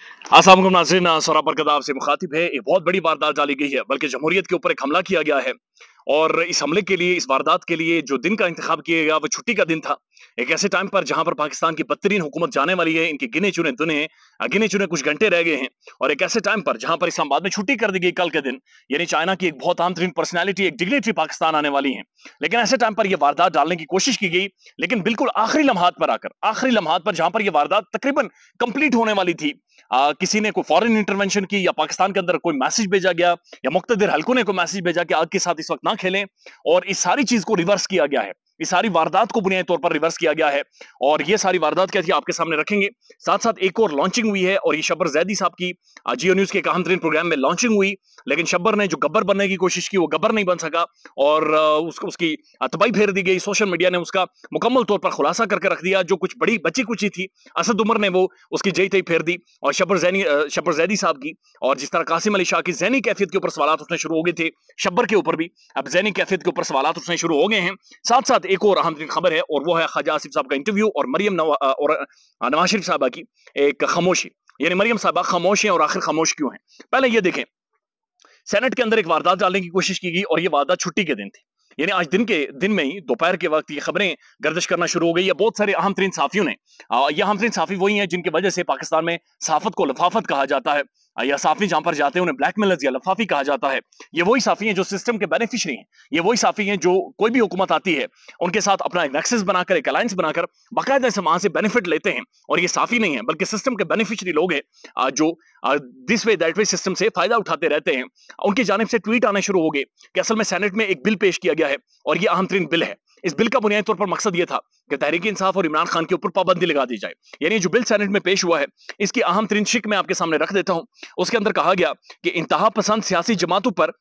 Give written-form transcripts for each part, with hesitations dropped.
अस्सलाम वालेकुम नाज़रीन, सौरभ बरकत आपसे मुखातिब है। एक बहुत बड़ी वारदात डाली गई है, बल्कि जमहूरियत के ऊपर एक हमला किया गया है। और इस हमले के लिए, इस वारदात के लिए जो दिन का इंतखाब किया गया वो छुट्टी का दिन था। एक ऐसे टाइम पर जहां पर पाकिस्तान की बदतरीन हुकूमत जाने वाली है, इनके गिने चुने कुछ घंटे रह गए हैं। और एक ऐसे टाइम पर जहां पर इस्लामाबाद में छुट्टी कर दी गई कल के दिन, यानी चाइना की एक बहुत आम तरीन पर्सनैलिटी, एक डिग्नेटरी पाकिस्तान आने वाली है। लेकिन ऐसे टाइम पर यह वारदात डालने की कोशिश की गई, लेकिन बिल्कुल आखिरी लम्हात पर जहां पर यह वारदात तकरीबन कंप्लीट होने वाली थी, किसी ने कोई फॉरेन इंटरवेंशन की, या पाकिस्तान के अंदर कोई मैसेज भेजा गया, या मुक्तदिर हलकों ने कोई मैसेज भेजा कि आग के साथ इस वक्त ना खेलें। और इस सारी चीज को रिवर्स किया गया है, इस सारी वारदात को बुनियादी तौर पर रिवर्स किया गया है। और ये सारी वारदात क्या थी आपके सामने रखेंगे। साथ साथ एक और लॉन्चिंग हुई है, और ये शब्बर जैदी साहब की जियो न्यूज के एक अहम तरीन प्रोग्राम में लॉन्चिंग हुई। लेकिन शब्बर ने जो गब्बर बनने की कोशिश की वो गब्बर नहीं बन सका, और उसकी तबाही फेर दी गई। सोशल मीडिया ने उसका मुकम्मल तौर पर खुलासा करके रख दिया। जो कुछ बड़ी बची कुची थी, असद उमर ने वो उसकी जई तई फेर दी। और शब्बर जैदी साहब की, और जिस तरह कासिम अली शाह की ज़हनी कैफियत के ऊपर सवाल उठने शुरू हो गए थे, शब्बर के ऊपर भी अब ज़हनी कैफियत के ऊपर सवाल उठने शुरू हो गए हैं। साथ साथ एक और अहम खबर है, और वो है ख्वाजा आसिफ साहब का इंटरव्यू और नवाज शरीफ साहबा की एक खामोशी। यानी मरियम साहबा खामोश हैं, और आखिर खामोश क्यों हैं? पहले ये देखें, सेनेट के अंदर एक वारदात डालने की कोशिश की गई, और ये वारदात छुट्टी के दिन थी। यानी आज दिन में ही दोपहर के वक्त ये खबरें गर्दिश करना शुरू हो गई है। बहुत सारे अहम तरीन साफियों ने, ये अहम तरीन साफी वही हैं जिनकी वजह से पाकिस्तान में सहाफत को लफाफत कहा जाता है, या साफी जहां पर जाते हैं उन्हें ब्लैकमेलर्स या लफाफी कहा जाता है। ये वही साफी हैं जो सिस्टम के बेनिफिशरी हैं। ये वही साफी हैं जो कोई भी हुकूमत आती है उनके साथ अपना एक नेक्सस बनाकर, एक अलायंस बनाकर बाकायदा से वहां से बेनिफिट लेते हैं। और ये साफी नहीं है, बल्कि सिस्टम के बेनिफिशरी लोग हैं, जो this way that way system से फायदा उठाते रहते हैं। उनकी जानिब से ट्वीट आने शुरू हो गए कि असल में सेनेट में एक बिल पेश किया गया है, और ये अहम तरीन बिल है। इस बिल का बुनियादी तौर पर मकसद ये था कि तहरीक इंसाफ और इमरान खान के ऊपर पाबंदी लगा दी जाए। यानी जो बिल सेनेट में पेश हुआ है, इसकी अहम तरीन शिक मैं आपके सामने रख देता हूं। उसके अंदर कहा गया कि इंतहा पसंद सियासी जमातों पर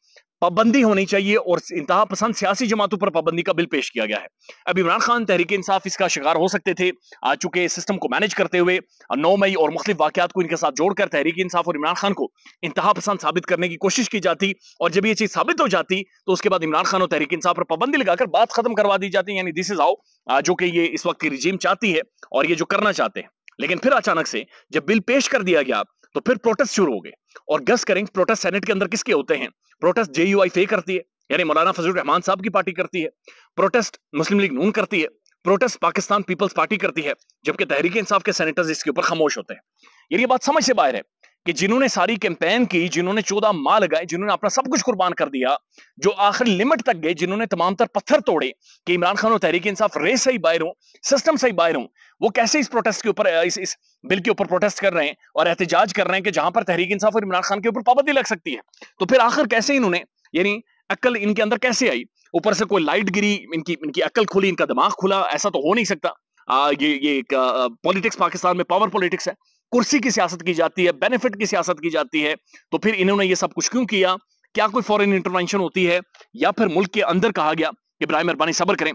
पाबंदी होनी चाहिए, और इंतहा पसंद सियासी जमातों पर पाबंदी का बिल पेश किया गया है। अब इमरान खान तहरीक इंसाफ इसका शिकार हो सकते थे, आ चुके सिस्टम को मैनेज करते हुए 9 मई और मुख्तलिफ वाकयात को इनके साथ जोड़कर तहरीक इंसाफ और इमरान खान को इंतहा पसंद साबित करने की कोशिश की जाती। और जब ये चीज साबित हो जाती तो उसके बाद इमरान खान और तहरीक इंसाफ पर पाबंदी लगाकर बात खत्म करवा दी जाती। यानी दिस इज हाउ जो कि ये इस वक्त की रिजीम चाहती है, और ये जो करना चाहते हैं। लेकिन फिर अचानक से जब बिल पेश कर दिया गया तो फिर प्रोटेस्ट शुरू हो गए। और गस करें, प्रोटेस्ट सेनेट के अंदर किसके होते हैं? प्रोटेस्ट JUIF करती है, यानी मौलाना फजलुर रहमान साहब की पार्टी करती है। प्रोटेस्ट मुस्लिम लीग नून करती है। प्रोटेस्ट पाकिस्तान पीपल्स पार्टी करती है। जबकि तहरीक इंसाफ के सेनेटर्स इसके ऊपर खामोश होते हैं। ये बात समझ से बाहर है कि जिन्होंने सारी कैंपेन की, जिन्होंने 14 माह लगाए, जिन्होंने अपना सब कुछ कुर्बान कर दिया, जो आखिर लिमिट तक गए, जिन्होंने तमाम तर पत्थर तोड़े कि इमरान खान और तहरीक इंसाफ रेस से ही बाहर हों, सिस्टम से ही बाहर हों, वो कैसे इस प्रोटेस्ट के ऊपर, इस बिल के ऊपर प्रोटेस्ट कर रहे हैं और एहतजाज कर रहे हैं कि जहां पर तहरीक इंसाफ और इमरान खान के ऊपर पाबंदी लग सकती है। तो फिर आखिर कैसे इन्होंने, यानी अक्ल इनके अंदर कैसे आई? ऊपर से कोई लाइट गिरी, इनकी अक्ल खुली, इनका दिमाग खुला? ऐसा तो हो नहीं सकता। ये पॉलिटिक्स, पाकिस्तान में पावर पॉलिटिक्स है, कुर्सी की सियासत की जाती है, बेनिफिट की सियासत की जाती है। तो फिर इन्होंने ये सब कुछ क्यों किया? क्या कोई फॉरेन इंटरवेंशन होती है, या फिर मुल्क के अंदर कहा गया कि बराए मेहरबानी सब्र करें?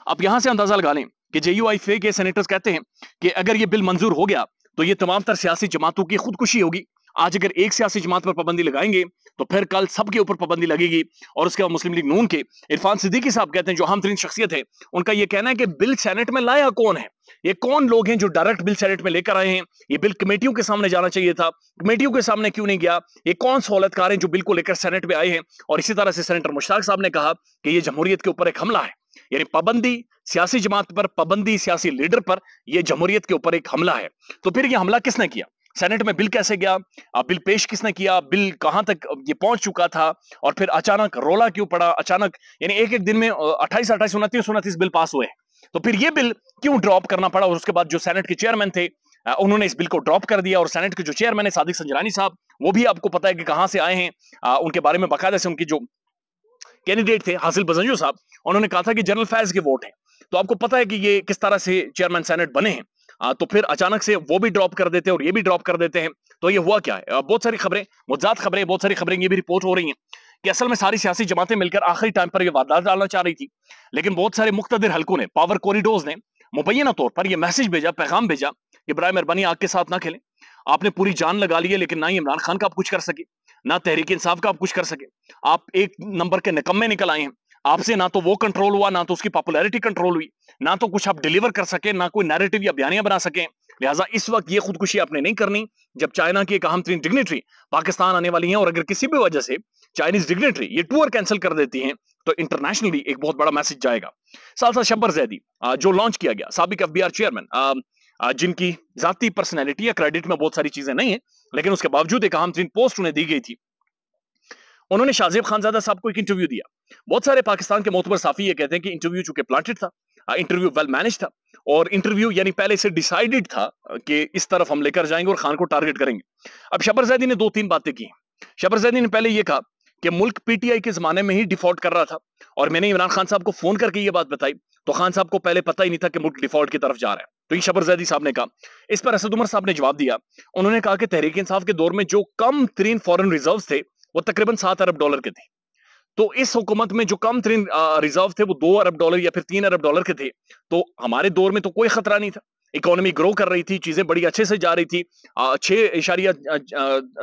आप यहां से अंदाजा लगा लें कि JUIF के सेनेटर्स कहते हैं कि अगर ये बिल मंजूर हो गया तो ये तमाम तर सियासी जमातों की खुदकुशी होगी। आज अगर एक सियासी जमात पर पाबंदी लगाएंगे तो फिर कल सबके ऊपर पाबंदी लगेगी। और उसके बाद मुस्लिम लीग नून के इरफान सिद्दीकी साहब कहते हैं, जो अहम तरीन शख्सियत है, उनका यह कहना है कि बिल सेनेट में लाया कौन है? ये कौन लोग हैं जो डायरेक्ट बिल सेनेट में लेकर आए हैं? ये बिल कमेटियों के सामने जाना चाहिए था, कमेटियों के सामने क्यों नहीं गया? ये कौन सहूलतकार हैं जो बिल को लेकर सेनेट में आए हैं? और इसी तरह से सेनेटर मुश्ताक साहब ने कहा कि यह जमहूरियत के ऊपर एक हमला है। यानी पाबंदी सियासी जमात पर, पाबंदी सियासी लीडर पर, यह जमहूरियत के ऊपर एक हमला है। तो फिर यह हमला किसने किया? सेनेट में बिल कैसे गया? बिल पेश किसने किया? बिल कहां तक ये पहुंच चुका था? और फिर अचानक रोला क्यों पड़ा? अचानक यानी एक दिन में 28 29 बिल पास हुए। तो फिर ये बिल क्यों ड्रॉप करना पड़ा? और उसके बाद जो सेनेट के चेयरमैन थे, उन्होंने इस बिल को ड्रॉप कर दिया। और सेनेट के जो चेयरमैन है सादिक संजरानी साहब, वो भी आपको पता है कि कहां से आए हैं। उनके बारे में बाकायदा से उनकी जो कैंडिडेट थे हासिल बजंजो साहब, उन्होंने कहा था कि जनरल फैज के वोट हैं। तो आपको पता है कि ये किस तरह से चेयरमैन सेनेट बने हैं। तो फिर अचानक से वो भी ड्रॉप कर देते हैं और ये भी ड्रॉप कर देते हैं। तो ये हुआ क्या है? बहुत सारी खबरें, मुज्जात खबरें, बहुत सारी खबरें ये भी रिपोर्ट हो रही हैं कि असल में सारी सियासी जमातें मिलकर आखिरी टाइम पर ये वारदात डालना चाह रही थी। लेकिन बहुत सारे मुख्तदिर हलकों ने, पावर कॉरिडोर्स ने मुबैना तौर पर यह मैसेज भेजा, पैगाम भेजा कि बराए मेहरबानी आग के साथ ना खेलें। आपने पूरी जान लगा ली है, लेकिन ना ही इमरान खान का आप कुछ कर सके, ना तहरीक इंसाफ का आप कुछ कर सके। आप एक नंबर के निकम्मे निकल आए हैं। आपसे ना तो वो कंट्रोल हुआ, ना तो उसकी पॉपुलैरिटी कंट्रोल हुई, ना तो कुछ आप डिलीवर कर सके, ना कोई नैरेटिव या बयानियां बना सके। لہٰذا اس وقت یہ خودکشی آپ نے نہیں کرنی جب چائنا کی ایک اہم ترین ڈگنیٹری پاکستان آنے والی ہیں، اور اگر کسی بھی وجہ سے چائنیز ڈگنیٹری یہ ٹور کینسل کر دیتی ہیں تو انٹرنیشنلی ایک بہت بڑا میسج جائے گا۔ ساتھ ساتھ شبر زیدی جو لانچ کیا گیا، سابق FBR چیئرمین، جن کی ذاتی پرسنالٹی یا کریڈٹ میں بہت ساری چیزیں نہیں ہیں، لیکن اس کے باوجود ایک اہم ترین پوسٹ انہیں دی گئی تھی۔ انہوں نے شاہ زیب خانزادہ صاحب کو ایک انٹرویو دیا۔ بہت سارے پاکستان کے معتبر صحافی یہ کہتے ہیں کہ انٹرویو چونکہ پلانٹڈ تھا، انٹرویو ویل مینج تھا، اور انٹرویو یعنی پہلے سے ڈیسائیڈڈ تھا کہ اس طرف ہم لے کر جائیں گے اور خان کو ٹارگٹ کریں گے۔ اب شبر زیدی نے 2-3 باتیں کی۔ شبر زیدی نے پہلے یہ کہا کہ ملک PTI کے زمانے میں ہی ڈیفالٹ کر رہا تھا، اور میں نے عمران خان صاحب کو فون کر کے یہ بات بتائی تو خان صاحب کو پہلے پتہ ہی نہیں تھا کہ ملک ڈیفالٹ کی طرف جا رہا ہے۔ تو یہ شبر زیدی صاحب نے کہا۔ اس پر اسد عمر صاحب نے جواب دیا، انہوں نے کہا کہ تحریک انصاف کے دور میں جو کم ترین فورن ریزروز تھے وہ تقریباً $7 ارب کے تھے، تو اس حکومت میں جو کم ترین ریزرو تھے وہ $2 ارب یا پھر $3 ارب کے تھے، تو ہمارے دور میں تو کوئی خطرہ نہیں تھا، اکانومی گرو کر رہی تھی، چیزیں بڑی اچھے سے جا رہی تھی، 6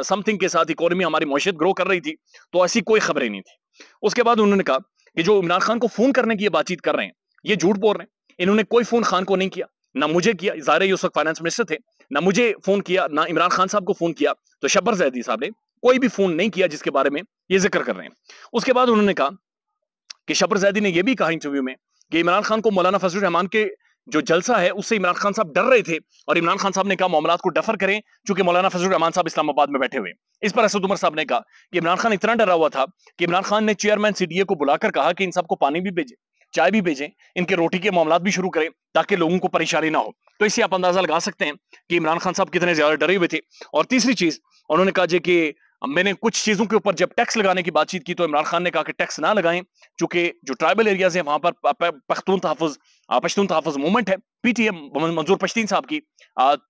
سم تھنگ کے ساتھ اکانومی ہماری معیشت گرو کر رہی تھی، تو ایسی کوئی خبریں نہیں تھی۔ اس کے بعد انہوں نے کہا کہ جو عمران خان کو فون کرنے کی یہ بات چیت کر رہے ہیں یہ جھوٹ بول رہے ہیں، انہوں نے کوئی فون خان کو نہیں کیا، نہ مجھے کیا، ظاہر ہے یہ اس وقت فائنانس منسٹر تھے، نہ مجھے فون کیا، نہ عمران خان صاحب کو فون کیا، تو شبر زیدی صاحب نے کوئی بھی فون نہیں کیا جس کے بارے میں یہ ذکر کر رہے ہیں۔ اس کے بعد انہوں نے کہا کہ شبر زیدی نے یہ بھی کہا انٹرویو میں کہ عمران خان کو مولانا فضل الرحمان کے جو جلسہ ہے اس سے عمران خان صاحب ڈر رہے تھے، اور عمران خان صاحب نے کہا معاملات کو ڈفر کریں چونکہ مولانا فضل الرحمان صاحب اسلام آباد میں بیٹھے ہوئے۔ اس پر اسد عمر صاحب نے کہا کہ عمران خان اتنا ڈرا ہوا تھا کہ عمران خان نے چیئرمین CDA کو بلا کر کہا کہ ان سب کو پانی بھی بھیجیں، چائے بھی بھیجیں، ان کے روٹی کے معاملات بھی شروع کریں تاکہ لوگوں کو پریشانی نہ ہو۔ تو اس سے آپ اندازہ لگا سکتے ہیں کہ عمران خان صاحب کتنے زیادہ ڈرے ہوئے تھے۔ اور تیسری چیز انہوں نے کہا جی کہ میں نے کچھ چیزوں کے اوپر جب ٹیکس لگانے کی بات چیت کی تو عمران خان نے کہا کہ ٹیکس نہ لگائیں، چونکہ جو ٹرائبل ایریاز ہیں وہاں پر پشتون تحفظ موومنٹ ہے PTM منظور پشتین صاحب کی،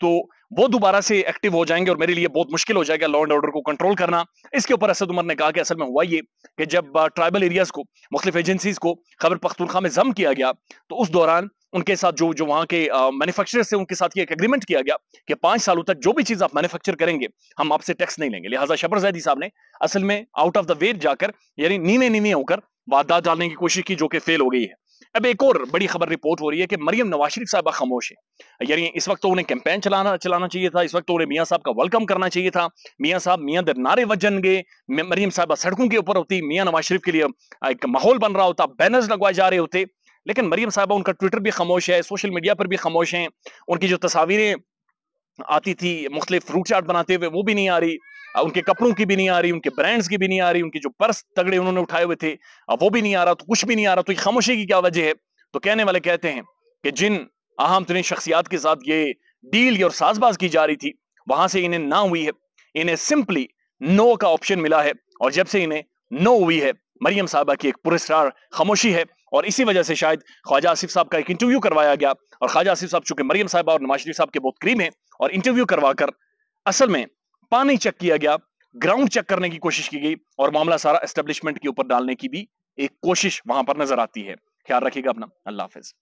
تو وہ دوبارہ سے ایکٹیو ہو جائیں گے اور میرے لیے بہت مشکل ہو جائے گا لا اینڈ آرڈر کو کنٹرول کرنا۔ اس کے اوپر اسد عمر نے کہا کہ اصل میں ہوا یہ کہ جب ٹرائبل ایریاز کو مختلف ایجنسیز کو خیبر پختونخوا میں ضم کیا گیا تو اس دوران ان کے ساتھ جو وہاں کے مینوفیکچررز تھے ان کے ساتھ یہ ایک ایگریمنٹ کیا گیا کہ 5 سالوں تک جو بھی چیز آپ مینوفیکچر کریں گے ہم آپ سے ٹیکس نہیں لیں گے۔ لہٰذا شبر زیدی صاحب نے اصل میں آؤٹ آف دا وے جا کر یعنی نیوے ہو کر وعدات ڈالنے کی کوشش کی جو کہ فیل ہو گئی ہے۔ اب ایک اور بڑی خبر رپورٹ ہو رہی ہے کہ مریم نواز شریف صاحبہ خاموش ہے، یعنی اس وقت تو انہیں کیمپین چلانا چاہیے تھا، اس وقت تو انہیں میاں صاحب کا ویلکم کرنا چاہیے تھا، میاں صاحب میاں در نعرے وجن گے، مریم صاحبہ سڑکوں کے اوپر ہوتی، میاں نواز شریف کے لیے ایک ماحول بن رہا ہوتا، بینرز لگوائے جا رہے ہوتے، لیکن مریم صاحبہ ان کا ٹویٹر بھی خاموش ہے، سوشل میڈیا پر بھی خاموش ہیں، ان کی جو تصاویریں آتی تھی مختلف فروٹ چاٹ بناتے ہوئے وہ بھی نہیں آ رہی، ان کے کپڑوں کی بھی نہیں آ رہی، ان کے برانڈز کی بھی نہیں آ رہی، ان کے جو پرس تگڑے انہوں نے اٹھائے ہوئے تھے وہ بھی نہیں آ رہا، تو کچھ بھی نہیں آ رہا، تو یہ خاموشی کی کیا وجہ ہے؟ تو کہنے والے کہتے ہیں کہ جن اہم ترین شخصیات کے ساتھ یہ ڈیل اور ساز باز کی جا رہی تھی وہاں سے انہیں نہ ہوئی ہے، انہیں سمپلی نو کا آپشن ملا ہے، اور جب سے انہیں نو ہوئی ہے مریم صاحبہ کی ایک پراسرار خاموشی ہے، اور اسی وجہ سے شاید خواجہ آصف صاحب کا ایک انٹرویو کروایا گیا، اور خواجہ آصف صاحب چونکہ مریم صاحبہ اور نواز شریف صاحب کے بہت قریب ہیں، اور انٹرویو کروا کر اصل میں پانی چیک کیا گیا، گراؤنڈ چیک کرنے کی کوشش کی گئی، اور معاملہ سارا اسٹیبلشمنٹ کے اوپر ڈالنے کی بھی ایک کوشش وہاں پر نظر آتی ہے۔ خیال رکھیے گا اپنا، اللہ حافظ۔